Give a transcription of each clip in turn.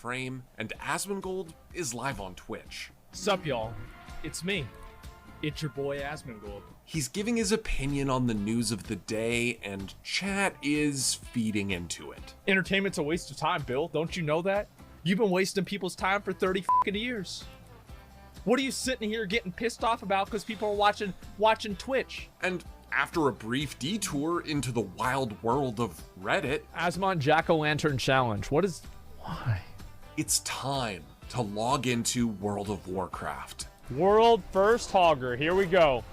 frame, and Asmongold is live on Twitch. Sup, y'all? It's me. It's your boy Asmongold. He's giving his opinion on the news of the day, and chat is feeding into it. Entertainment's a waste of time, Bill. Don't you know that? You've been wasting people's time for 30 fucking years. What are you sitting here getting pissed off about because people are watching Twitch? And after a brief detour into the wild world of Reddit, Asmon Jack-O-Lantern Challenge. Why? It's time to log into World of Warcraft. World first hogger. Here we go.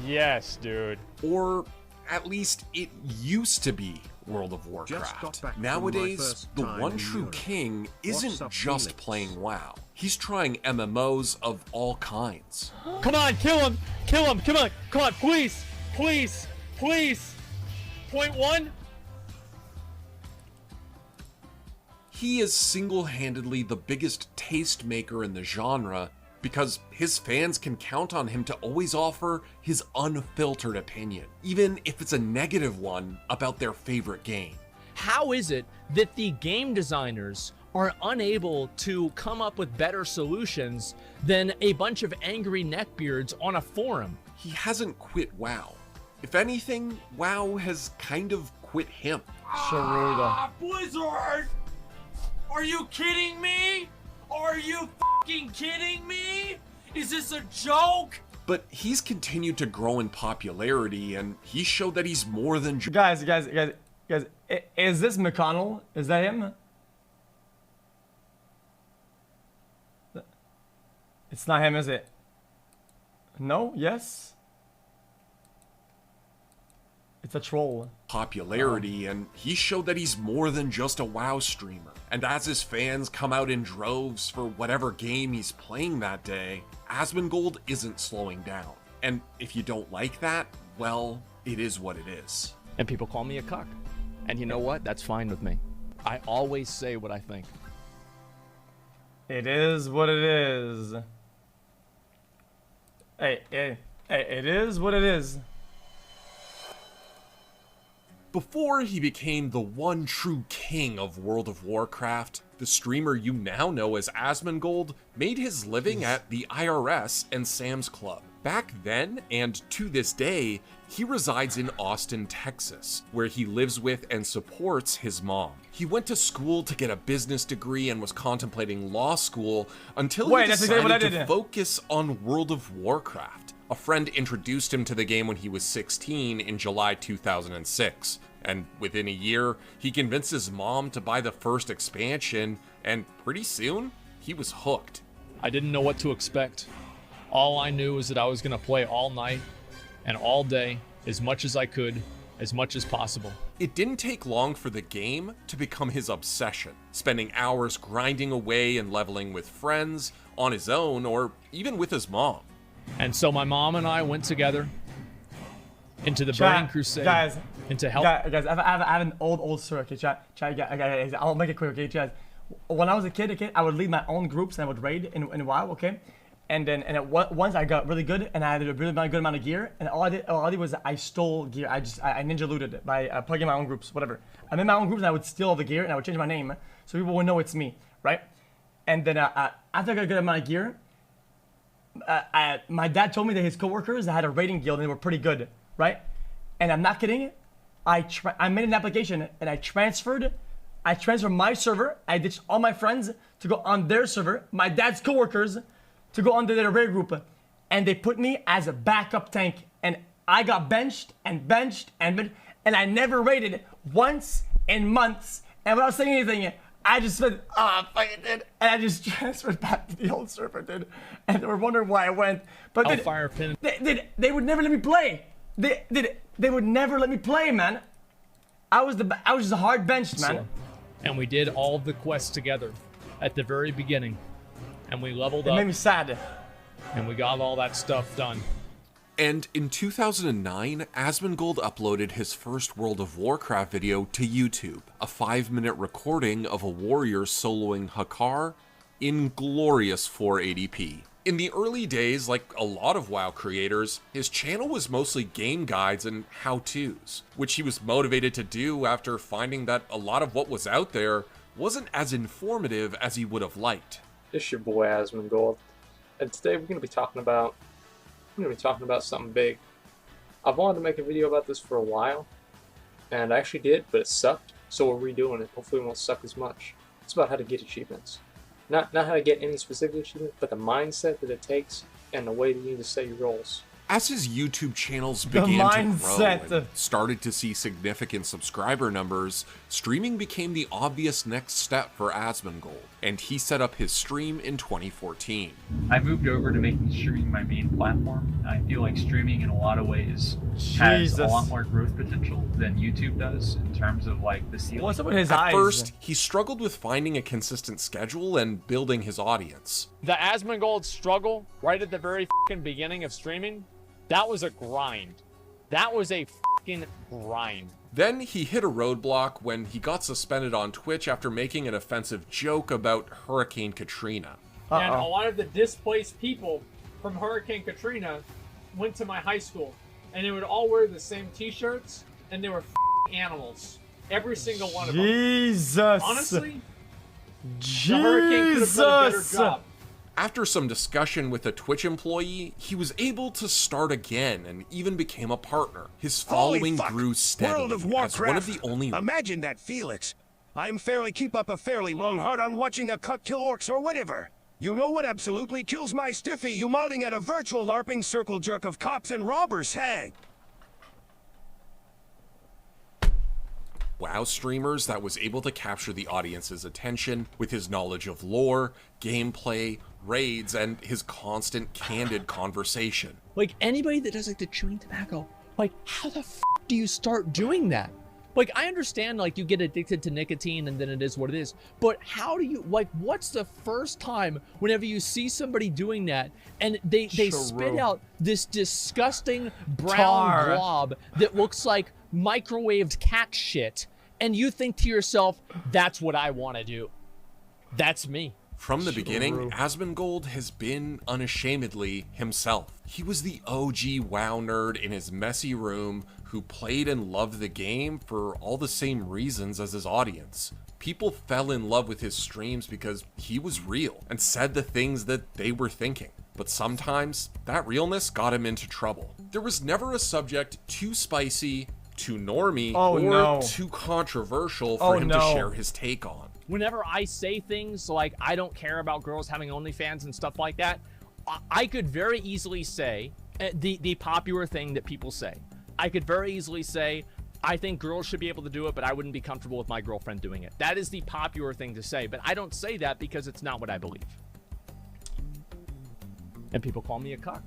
Yes, dude. Or at least it used to be World of Warcraft. Nowadays, the one true king isn't just playing WoW. He's trying MMOs of all kinds. Come on, kill him! Kill him! Come on, please! Please! Please! Point one? He is single-handedly the biggest tastemaker in the genre because his fans can count on him to always offer his unfiltered opinion, even if it's a negative one about their favorite game. How is it that the game designers are unable to come up with better solutions than a bunch of angry neckbeards on a forum? He hasn't quit WoW. If anything, WoW has kind of quit him. Sharuda. Blizzard! Are you kidding me? Are you fucking kidding me? Is this a joke? But he's continued to grow in popularity, and he showed that he's more than Guys, is this McConnell? Is that him? It's not him, is it? No? Yes? It's a troll. popularity, and he showed that he's more than just a WoW streamer. And as his fans come out in droves for whatever game he's playing that day, Asmongold isn't slowing down. And if you don't like that, well, it is what it is. And people call me a cuck. And you know what? That's fine with me. I always say what I think. It is what it is. Hey, it is what it is. Before he became the one true king of World of Warcraft, the streamer you now know as Asmongold made his living at the IRS and Sam's Club. Back then, and to this day, he resides in Austin, Texas, where he lives with and supports his mom. He went to school to get a business degree and was contemplating law school until he decided to focus on World of Warcraft. A friend introduced him to the game when he was 16 in July 2006, and within a year, he convinced his mom to buy the first expansion, and pretty soon, he was hooked. I didn't know what to expect. All I knew was that I was going to play all night and all day, as much as I could, as much as possible. It didn't take long for the game to become his obsession, spending hours grinding away and leveling with friends, on his own, or even with his mom. And so my mom and I went together into the Burning Crusade. Guys, into hell. Guys, I have an old story. Okay, chat, I'll make it quick. Okay, chat. When I was a kid, I would lead my own groups and I would raid in a while. Okay, and once I got really good and I had a really good amount of gear, and all I did was I stole gear. I ninja looted it by plugging my own groups, whatever. I made my own groups and I would steal all the gear and I would change my name so people would know it's me, right? And then after I got a good amount of gear, my dad told me that his coworkers had a raiding guild and they were pretty good, right? And I'm not kidding. I made an application and I transferred my server. I ditched all my friends to go on their server, my dad's coworkers to go under their raid group, and they put me as a backup tank. And I got benched, and I never raided once in months. And without saying anything, I just said, fuck it, dude. And I just transferred back to the old server, dude. And they were wondering why I went. But they would never let me play. They would never let me play, man. I was just a hard benched, man. And we did all of the quests together at the very beginning. And we leveled up. It made me sad. And we got all that stuff done. And in 2009, Asmongold uploaded his first World of Warcraft video to YouTube, a 5-minute recording of a warrior soloing Hakar in glorious 480p. In the early days, like a lot of WoW creators, his channel was mostly game guides and how-tos, which he was motivated to do after finding that a lot of what was out there wasn't as informative as he would have liked. It's your boy Asmongold, and today we're going to be talking about something big. I've wanted to make a video about this for a while, and I actually did, but it sucked, so we're redoing it. Hopefully it won't suck as much. It's about how to get achievements. Not how to get any specific achievement, but the mindset that it takes and the way that you need to set your goals. As his YouTube channels began to grow and started to see significant subscriber numbers, streaming became the obvious next step for Asmongold, and he set up his stream in 2014. I moved over to making streaming my main platform. I feel like streaming in a lot of ways has a lot more growth potential than YouTube does in terms of like the ceiling. What's up with his At eyes? first, he struggled with finding a consistent schedule and building his audience. The Asmongold struggle right at the very beginning of streaming, that was a grind. That was a grind. Then he hit a roadblock when he got suspended on Twitch after making an offensive joke about Hurricane Katrina. And a lot of the displaced people from Hurricane Katrina went to my high school, and they would all wear the same t-shirts, and they were animals. Every single one of them. Jesus. Honestly, the Hurricane could have done a better job. After some discussion with a Twitch employee, he was able to start again and even became a partner. His following grew steadily World of Warcraft. as one of the only... Imagine that, Felix. I'm fairly keep up a fairly long heart on watching a cuck kill orcs or whatever. You know what absolutely kills my stiffy? You modding at a virtual LARPing circle jerk of cops and robbers, hey? WoW streamers that was able to capture the audience's attention with his knowledge of lore, gameplay, raids, and his constant candid conversation. Like anybody that does like the chewing tobacco, like how the do you start doing that? Like I understand like you get addicted to nicotine and then it is what it is, but how do you like what's the first time whenever you see somebody doing that and they spit out this disgusting brown blob that looks like microwaved cat shit and you think to yourself, that's what I want to do. That's me. From the beginning, Asmongold has been unashamedly himself. He was the OG WoW nerd in his messy room who played and loved the game for all the same reasons as his audience. People fell in love with his streams because he was real and said the things that they were thinking. But sometimes, that realness got him into trouble. There was never a subject too spicy, too normie, or too controversial for him to share his take on. Whenever I say things like I don't care about girls having OnlyFans and stuff like that, I could very easily say the popular thing that people say. I could very easily say, I think girls should be able to do it, but I wouldn't be comfortable with my girlfriend doing it. That is the popular thing to say, but I don't say that because it's not what I believe. And people call me a cuck.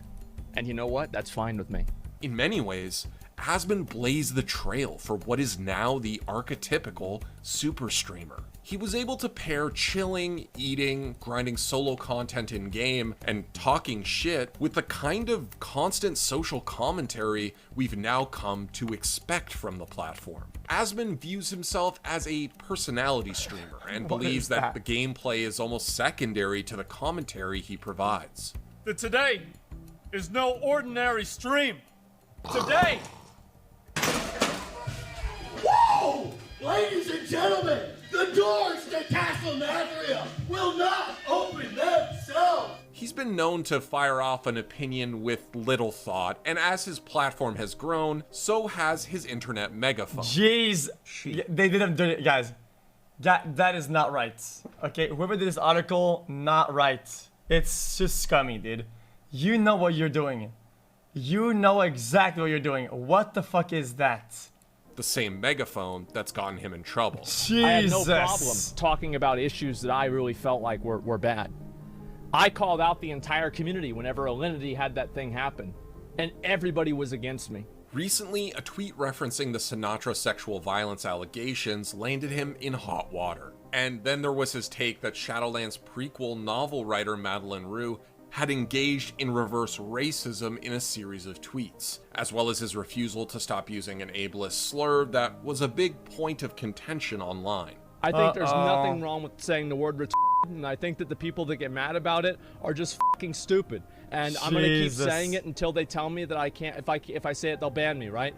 And you know what? That's fine with me. In many ways, Asmon blazed the trail for what is now the archetypical super streamer. He was able to pair chilling, eating, grinding solo content in game, and talking shit with the kind of constant social commentary we've now come to expect from the platform. Asmon views himself as a personality streamer and believes that the gameplay is almost secondary to the commentary he provides. Today is no ordinary stream. Today! Whoa! Ladies and gentlemen, the doors to Castle Nathria will not open themselves! He's been known to fire off an opinion with little thought, and as his platform has grown, so has his internet megaphone. Jeez. They didn't do it, guys. That is not right. Okay, whoever did this article, not right. It's just scummy, dude. You know what you're doing. You know exactly what you're doing. What the fuck is that? The same megaphone that's gotten him in trouble. Jesus. I had no problem talking about issues that I really felt like were bad. I called out the entire community whenever Alinity had that thing happen, and everybody was against me. Recently, a tweet referencing the Sinatra sexual violence allegations landed him in hot water. And then there was his take that Shadowlands prequel novel writer Madeleine Roux had engaged in reverse racism in a series of tweets, as well as his refusal to stop using an ableist slur that was a big point of contention online. I think there's nothing wrong with saying the word retarded, and I think that the people that get mad about it are just fucking stupid. And I'm gonna keep saying it until they tell me that I can't. If I say it, they'll ban me, right?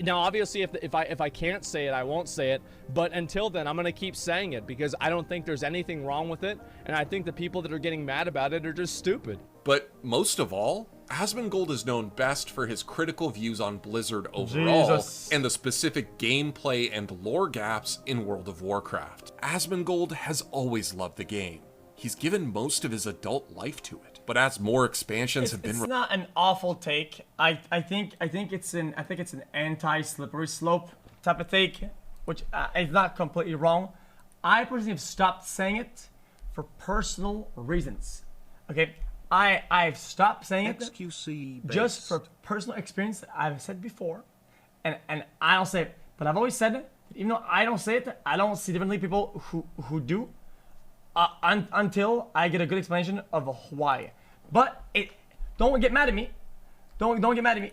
Now, obviously, if I can't say it, I won't say it. But until then, I'm gonna keep saying it because I don't think there's anything wrong with it, and I think the people that are getting mad about it are just stupid. But most of all, Asmongold is known best for his critical views on Blizzard overall and the specific gameplay and lore gaps in World of Warcraft. Asmongold has always loved the game. He's given most of his adult life to it, but as more expansions have been, it's not an awful take. I think it's an anti-slippery slope type of take, which is not completely wrong. I personally have stopped saying it for personal reasons. Okay, I've stopped saying it xQc just for personal experience that I've said before, and I don't say it. But I've always said it. Even though I don't say it, I don't see differently people who do. Until I get a good explanation of why. But don't get mad at me. Don't get mad at me.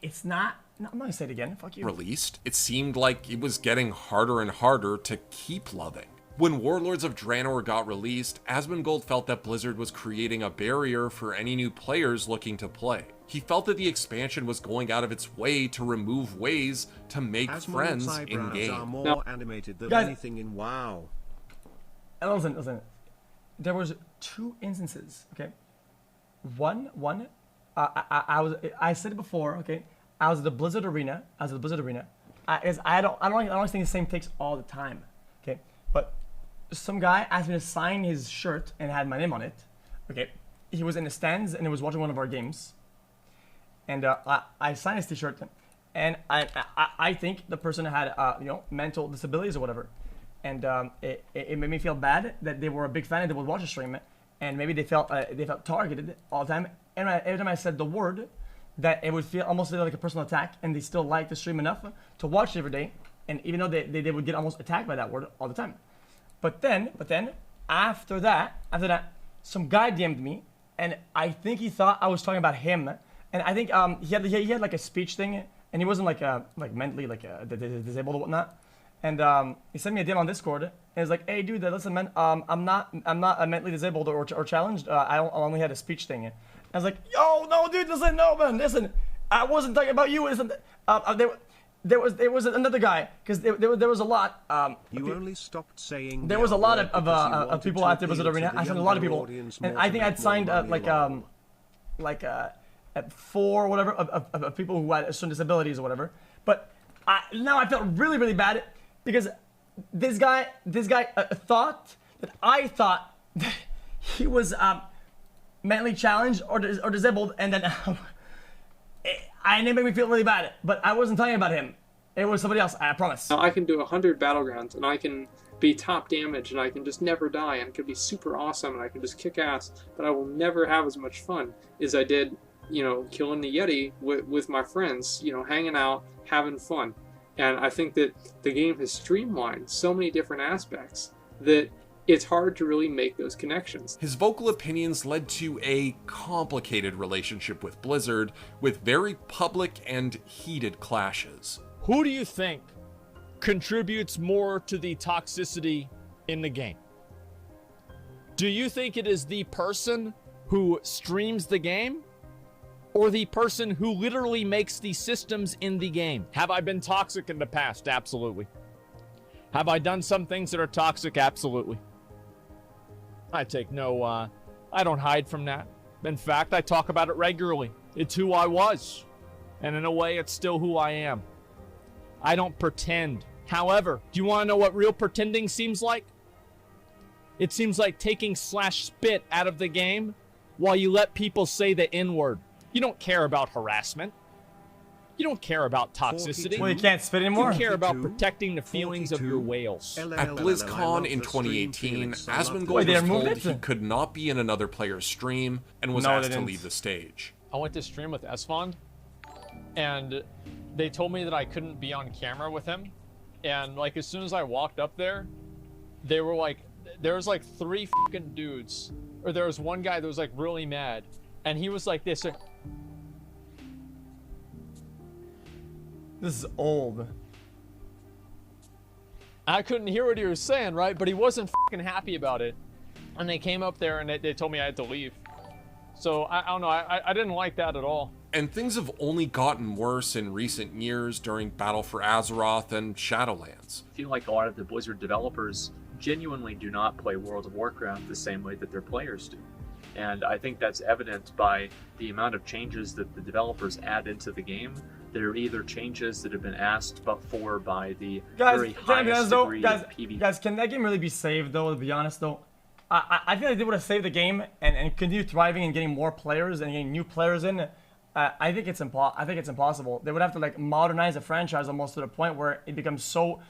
It's not. No, I'm not gonna say it again. Fuck you. Released, it seemed like it was getting harder and harder to keep loving. When Warlords of Draenor got released, Asmongold felt that Blizzard was creating a barrier for any new players looking to play. He felt that the expansion was going out of its way to remove ways to make friends in-game. Are more animated than anything in WoW. Listen. There was 2 instances. Okay, one. I said it before. Okay, I was at the Blizzard Arena. I don't think the same takes all the time. Okay, but some guy asked me to sign his shirt and had my name on it. Okay, he was in the stands and he was watching one of our games, and I signed his t-shirt, and I think the person had mental disabilities or whatever. And it made me feel bad that they were a big fan and they would watch the stream, and maybe they felt targeted all the time. And every time I said the word, that it would almost feel like a personal attack, and they still liked the stream enough to watch it every day. And even though they would get almost attacked by that word all the time. But then after that, some guy DM'd me, and I think he thought I was talking about him. And I think he had like a speech thing, and he wasn't like mentally disabled or whatnot. And he sent me a DM on Discord, and he's like, "Hey, dude, listen, man, I'm not mentally disabled or challenged. I only had a speech thing." And I was like, "Yo, no, dude, listen, I wasn't talking about you. Listen, there was another guy, because there was a lot. You only stopped saying there was a lot of people at the Blizzard Arena. I signed a lot of people, and I think I'd signed like 4 or whatever of people who had certain disabilities or whatever. But now I felt really, really bad. Because this guy thought that I thought that he was mentally challenged or disabled, and then it made me feel really bad. But I wasn't talking about him. It was somebody else, I promise. Now I can do 100 battlegrounds, and I can be top damage, and I can just never die, and it could be super awesome, and I can just kick ass, but I will never have as much fun as I did, killing the Yeti with my friends, hanging out, having fun. And I think that the game has streamlined so many different aspects that it's hard to really make those connections. His vocal opinions led to a complicated relationship with Blizzard, with very public and heated clashes. Who do you think contributes more to the toxicity in the game? Do you think it is the person who streams the game, or the person who literally makes the systems in the game? Have I been toxic in the past? Absolutely. Have I done some things that are toxic? Absolutely. I don't hide from that. In fact, I talk about it regularly. It's who I was. And in a way, it's still who I am. I don't pretend. However, do you want to know what real pretending seems like? It seems like taking /spit out of the game while you let people say the N-word. You don't care about harassment. You don't care about toxicity. Well, you can't spit anymore. You care about protecting the feelings of your whales. At BlizzCon in 2018, Asmongold was told he could not be in another player's stream and was asked to leave the stage. I went to stream with Esfond, and they told me that I couldn't be on camera with him. And like as soon as I walked up there, they were like, there was like 3 fucking dudes, or there was one guy that was like really mad, and he was like this. This is old. I couldn't hear what he was saying, right? But he wasn't fucking happy about it. And they came up there and they told me I had to leave. So I don't know, I didn't like that at all. And things have only gotten worse in recent years during Battle for Azeroth and Shadowlands. I feel like a lot of the Blizzard developers genuinely do not play World of Warcraft the same way that their players do. And I think that's evident by the amount of changes that the developers add into the game that are either changes that have been asked for by the very highest degree of PvP. Guys, can that game really be saved though, to be honest though? I feel like they would have saved the game and continue thriving and getting more players and getting new players in. I think it's impossible. They would have to like modernize the franchise almost to the point where it becomes so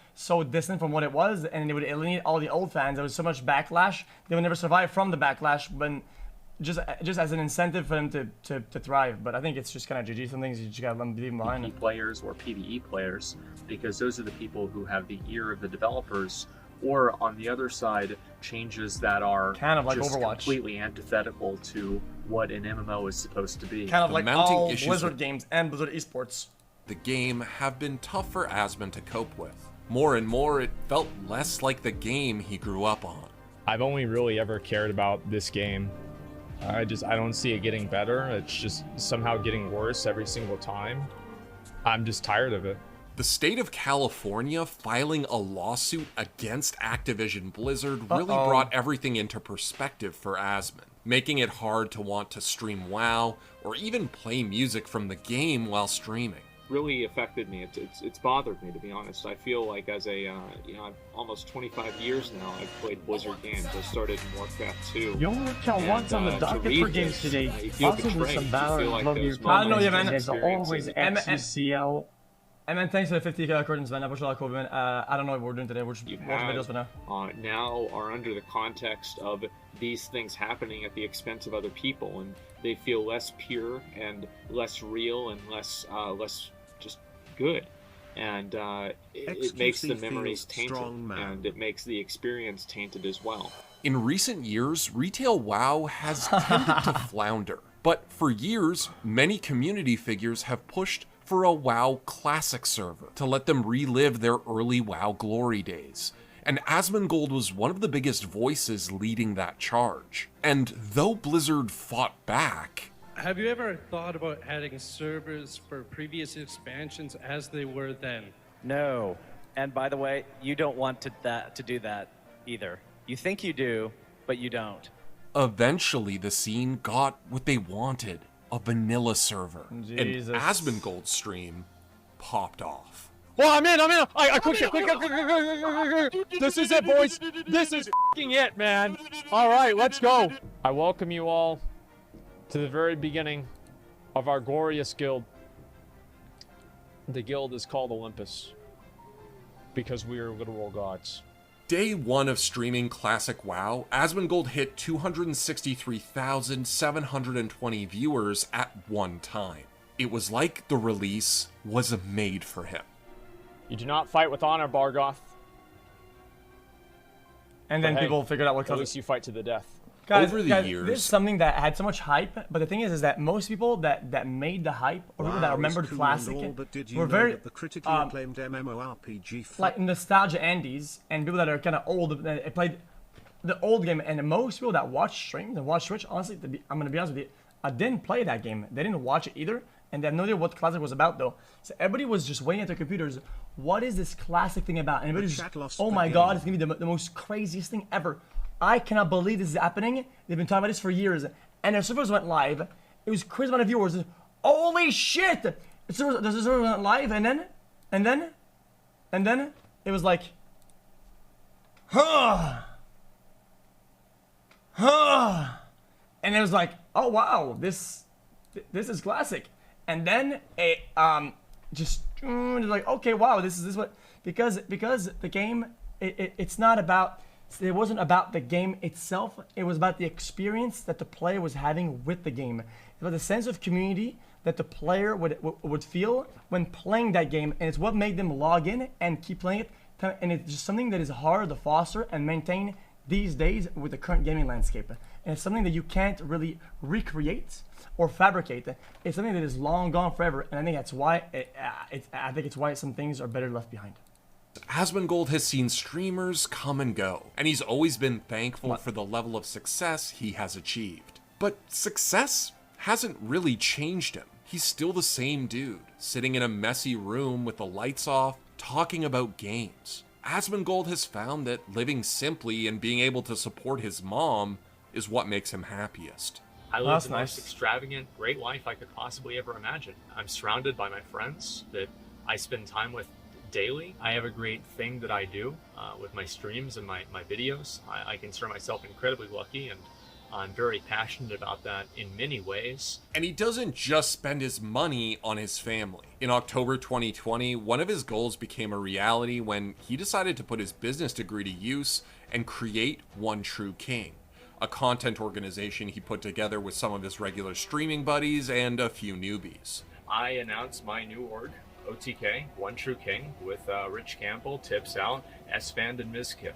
distant from what it was, and they would alienate all the old fans. There was so much backlash. They would never survive from the backlash, but just as an incentive for them to thrive. But I think it's just kind of GG. Some things you just gotta let them leave them behind. PvP players or PvE players, because those are the people who have the ear of the developers. Or on the other side, changes that are kind of like just Overwatch, completely antithetical to what an MMO is supposed to be. Kind of like all Blizzard games and Blizzard esports. The game have been tough for Asmon to cope with. More and more, it felt less like the game he grew up on. I've only really ever cared about this game. I don't see it getting better. It's just somehow getting worse every single time. I'm just tired of it. The state of California filing a lawsuit against Activision Blizzard really brought everything into perspective for Asmon, making it hard to want to stream WoW or even play music from the game while streaming. Really affected me. It's bothered me, to be honest. I feel like as a, I've almost 25 years now I've played Blizzard games. I started in Warcraft 2. You only count once on the docket for games today. Possibly some Valor. Love your comments. Man. There's always xQcOW. And man, thanks for the 50 accordance, man. I wish a lot of COVID, man. I don't know what we're doing today. We're just watching videos for now. Now are under the context of these things happening at the expense of other people, and they feel less pure and less real and less just good. And it makes the memories tainted, and it makes the experience tainted as well. In recent years, retail WoW has tended to flounder. But for years, many community figures have pushed for a WoW Classic server to let them relive their early WoW glory days. And Asmongold was one of the biggest voices leading that charge. And though Blizzard fought back... Have you ever thought about adding servers for previous expansions as they were then? No. And by the way, you don't want to do that either. You think you do, but you don't. Eventually, the scene got what they wanted. A vanilla server. Jesus. And Asmongold's stream popped off. Well, I'm in. I quick. This is it, boys. This is f***ing it, man. All right, let's go. I welcome you all to the very beginning of our glorious guild. The guild is called Olympus because we are literal gods. Day one of streaming Classic WoW, Asmongold hit 263,720 viewers at one time. It was like the release was made for him. You do not fight with honor, Bargoth. And then people figured out what at least you fight to the death. Guys, over the years, this is something that had so much hype, but the thing is that most people that made the hype, or people that remembered Classic, were very the critically acclaimed MMORPG like nostalgia Andes, and people that are kind of old that played the old game. And most people that watch streams and watch Twitch, honestly, I'm gonna be honest with you, I didn't play that game. They didn't watch it either, and they have no idea what Classic was about though. So everybody was just waiting at their computers. What is this Classic thing about? And everybody's just, oh my god, it's gonna be the most craziest thing ever. I cannot believe this is happening. They've been talking about this for years. And their servers went live. It was crazy amount of viewers. Holy shit! The server went live, and then it was like, and it was like, oh wow, this is Classic. And then it just like, okay, wow, this is what, because the game it's not about. It wasn't about the game itself, it was about the experience that the player was having with the game. It was the sense of community that the player would feel when playing that game, and it's what made them log in and keep playing it. And it's just something that is hard to foster and maintain these days with the current gaming landscape. And it's something that you can't really recreate or fabricate. It's something that is long gone forever, and I think that's why I think it's why some things are better left behind. Asmongold has seen streamers come and go, and he's always been thankful for the level of success he has achieved. But success hasn't really changed him. He's still the same dude, sitting in a messy room with the lights off, talking about games. Asmongold has found that living simply and being able to support his mom is what makes him happiest. I live the most extravagant, great life I could possibly ever imagine. I'm surrounded by my friends that I spend time with daily. I have a great thing that I do with my streams and my videos. I consider myself incredibly lucky, and I'm very passionate about that in many ways. And he doesn't just spend his money on his family. In October 2020, one of his goals became a reality when he decided to put his business degree to use and create One True King, a content organization he put together with some of his regular streaming buddies and a few newbies. I announced my new org, OTK, One True King, with Rich Campbell, Tips Out, S-Fand, and Mizkif.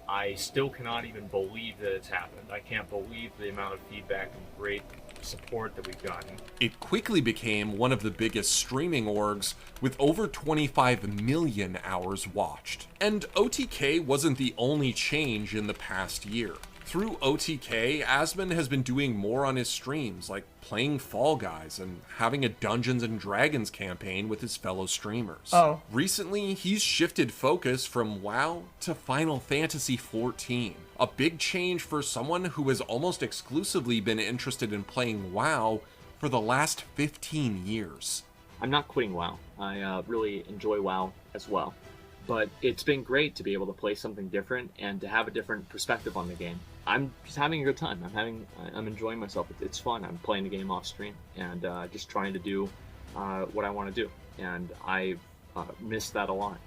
I still cannot even believe that it's happened. I can't believe the amount of feedback and great support that we've gotten. It quickly became one of the biggest streaming orgs with over 25 million hours watched. And OTK wasn't the only change in the past year. Through OTK, Asmon has been doing more on his streams, like playing Fall Guys and having a Dungeons & Dragons campaign with his fellow streamers. Recently, he's shifted focus from WoW to Final Fantasy XIV, a big change for someone who has almost exclusively been interested in playing WoW for the last 15 years. I'm not quitting WoW. I really enjoy WoW as well. But it's been great to be able to play something different and to have a different perspective on the game. I'm just having a good time. I'm enjoying myself. It's fun. I'm playing the game off stream and just trying to do what I want to do. And I miss that a lot.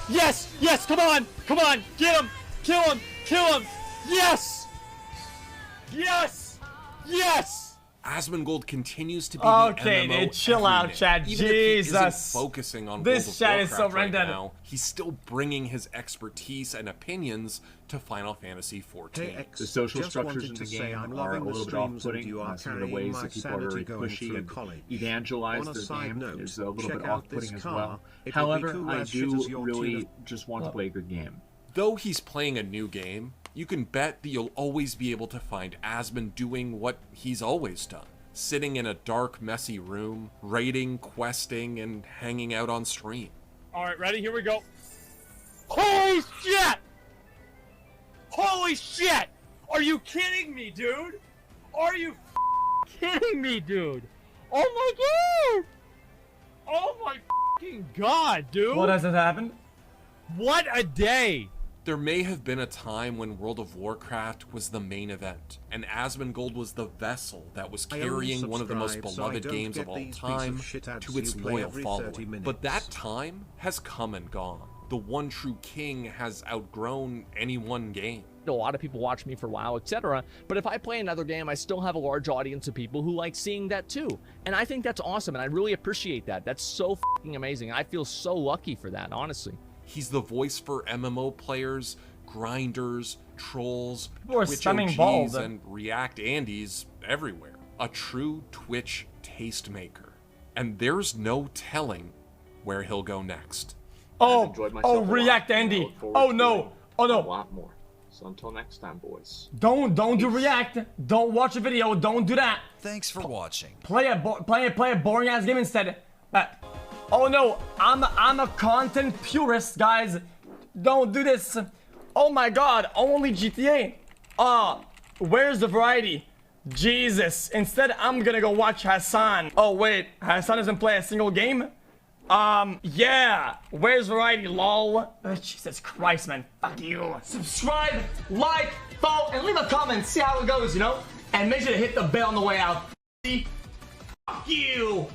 Yes! Yes! Come on! Come on! Get him! Kill him! Kill him! Yes! Yes! Yes! Asmongold continues to be the MMO dude, chill out, chat. Even Jesus. if he isn't focusing on this World of chat is so Warcraft right rendered. now, he's still bringing his expertise and opinions to Final Fantasy XIV. The social structures in the game are a little bit off-putting. Some of the ways that people are very pushy and evangelize their game is a little bit off-putting as well. However, I do really just want to play a good game. Though he's playing a new game, you can bet that you'll always be able to find Asmon doing what he's always done. Sitting in a dark, messy room, raiding, questing, and hanging out on stream. Alright, ready? Here we go. Holy shit! Holy shit! Are you kidding me, dude? Are you kidding me, dude? Oh my god! Oh my fucking god, dude! What has happened? What a day! There may have been a time when World of Warcraft was the main event, and Asmongold was the vessel that was carrying one of the most beloved games of all time to its loyal following. But that time has come and gone. The One True King has outgrown any one game. A lot of people watch me for WoW, etc. But if I play another game, I still have a large audience of people who like seeing that too. And I think that's awesome, and I really appreciate that. That's so fucking amazing. I feel so lucky for that, honestly. He's the voice for MMO players, grinders, trolls, Twitch spamming balls. OGs, and React Andies everywhere. A true Twitch tastemaker. And there's no telling where he'll go next. React Andy. Oh no. A lot more. So until next time, boys. Don't do React. Don't watch a video. Don't do that. Thanks for watching. Play a boring ass game instead. Oh no, I'm a content purist, guys. Don't do this. Oh my god, only GTA. Where's the variety? Jesus. Instead, I'm gonna go watch Hassan. Oh wait, Hassan doesn't play a single game? Yeah. Where's variety, lol? Jesus Christ, man. Fuck you. Subscribe, like, follow, and leave a comment. See how it goes, you know? And make sure to hit the bell on the way out. Fuck you.